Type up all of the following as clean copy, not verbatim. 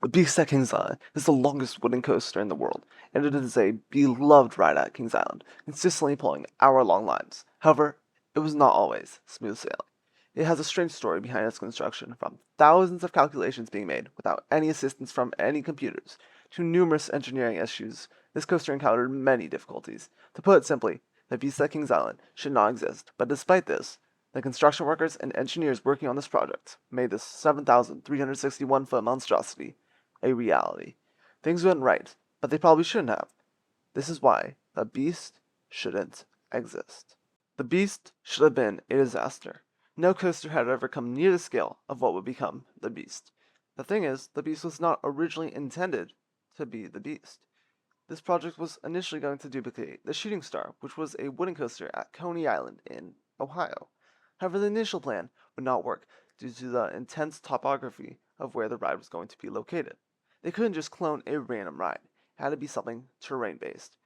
The Beast at Kings Island is the longest wooden coaster in the world, and it is a beloved ride at Kings Island, consistently pulling hour-long lines. However, it was not always smooth sailing. It has a strange story behind its construction, from thousands of calculations being made without any assistance from any computers, to numerous engineering issues. This coaster encountered many difficulties. To put it simply, the Beast at Kings Island should not exist, but despite this, the construction workers and engineers working on this project made this 7,361-foot monstrosity a reality. Things went right, but they probably shouldn't have. This is why the Beast shouldn't exist. The Beast should have been a disaster. No coaster had ever come near the scale of what would become the Beast. The thing is, the Beast was not originally intended to be the Beast. This project was initially going to duplicate the Shooting Star, which was a wooden coaster at Coney Island in Ohio. However, the initial plan would not work due to the intense topography of where the ride was going to be located. They couldn't just clone a random ride. It had to be something terrain-based.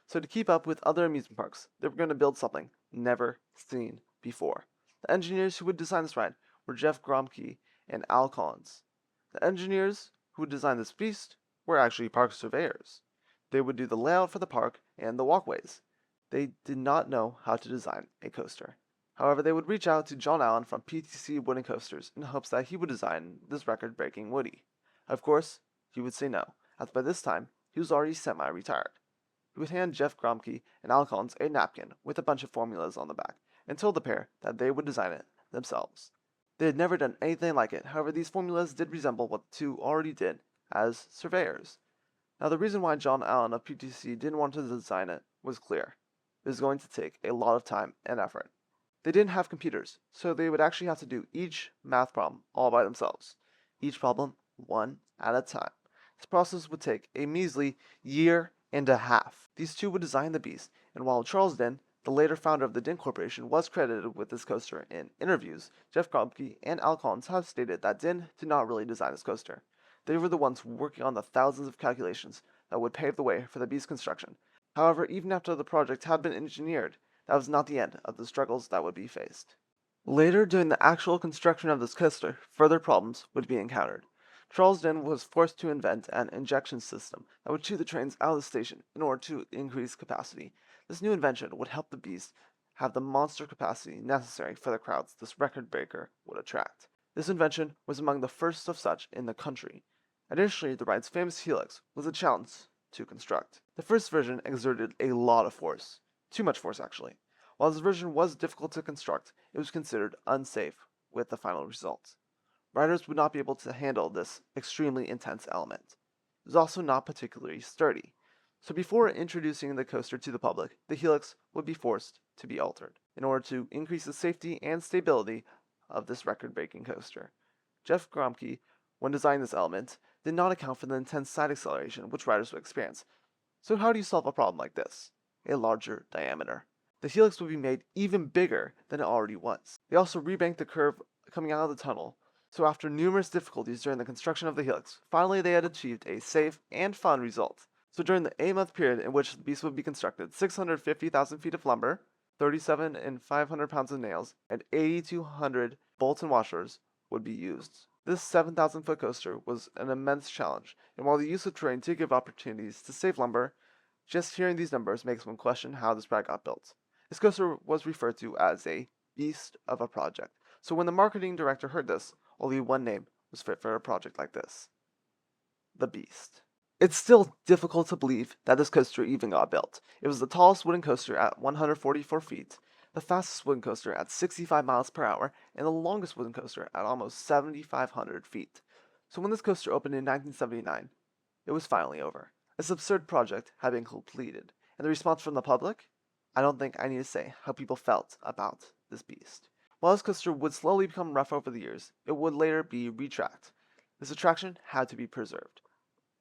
So to keep up with other amusement parks, they were going to build something never seen before. The engineers who would design this ride were Jeff Gromke and Al Collins. The engineers who would design this beast were actually park surveyors. They would do the layout for the park and the walkways. They did not know how to design a coaster. However, they would reach out to John Allen from PTC Wooden Coasters in hopes that he would design this record-breaking Woody. Of course, he would say no, as by this time he was already semi-retired. He would hand Jeff Gromke and Al Collins a napkin with a bunch of formulas on the back and told the pair that they would design it themselves. They had never done anything like it, however these formulas did resemble what the two already did as surveyors. Now the reason why John Allen of PTC didn't want to design it was clear. It was going to take a lot of time and effort. They didn't have computers, so they would actually have to do each math problem all by themselves. Each problem one at a time. This process would take a measly year and a half. These two would design the beast, and while Charles Din, the later founder of the Din Corporation, was credited with this coaster in interviews, Jeff Gromke and Al Collins have stated that Din did not really design this coaster. They were the ones working on the thousands of calculations that would pave the way for the beast construction. However, even after the project had been engineered, that was not the end of the struggles that would be faced. Later, during the actual construction of this coaster, further problems would be encountered. Charles Din was forced to invent an injection system that would shoot the trains out of the station in order to increase capacity. This new invention would help the Beast have the monster capacity necessary for the crowds this record breaker would attract. This invention was among the first of such in the country. Additionally, the ride's famous helix was a challenge to construct. The first version exerted a lot of force. Too much force, actually. While this version was difficult to construct, it was considered unsafe with the final results. Riders would not be able to handle this extremely intense element. It was also not particularly sturdy. So before introducing the coaster to the public, the helix would be forced to be altered in order to increase the safety and stability of this record-breaking coaster. Jeff Gromke, when designing this element, did not account for the intense side acceleration which riders would experience. So how do you solve a problem like this? A larger diameter. The helix would be made even bigger than it already was. They also rebanked the curve coming out of the tunnel, so after numerous difficulties during the construction of the helix, finally they had achieved a safe and fun result. So during the 8-month period in which the beast would be constructed, 650,000 feet of lumber, 37 and 500 pounds of nails, and 8,200 bolts and washers would be used. This 7,000-foot coaster was an immense challenge, and while the use of terrain did give opportunities to save lumber, just hearing these numbers makes one question how this ride got built. This coaster was referred to as a beast of a project, so when the marketing director heard this, only one name was fit for a project like this: the Beast. It's still difficult to believe that this coaster even got built. It was the tallest wooden coaster at 144 feet, the fastest wooden coaster at 65 miles per hour, and the longest wooden coaster at almost 7,500 feet. So when this coaster opened in 1979, it was finally over. This absurd project had been completed, and the response from the public? I don't think I need to say how people felt about this beast. While this coaster would slowly become rough over the years, it would later be retracked. This attraction had to be preserved.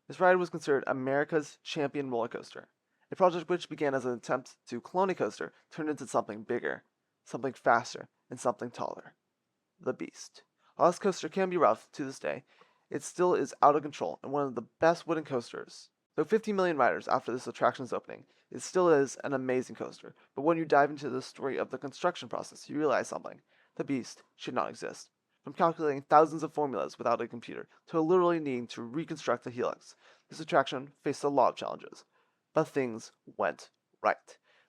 This ride was considered America's champion roller coaster, a project which began as an attempt to clone a coaster turned into something bigger, something faster, and something taller. The Beast. While this coaster can be rough to this day, it still is out of control and one of the best wooden coasters. Though 50 million riders after this attraction's opening, it still is an amazing coaster, but when you dive into the story of the construction process, you realize something. The Beast should not exist. from calculating thousands of formulas without a computer to literally needing to reconstruct the helix. This attraction faced a lot of challenges, but things went right.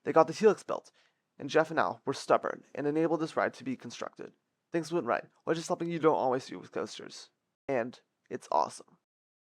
They got the helix built, and Jeff and Al were stubborn and enabled this ride to be constructed. Things went right, which is something you don't always do with coasters. And it's awesome.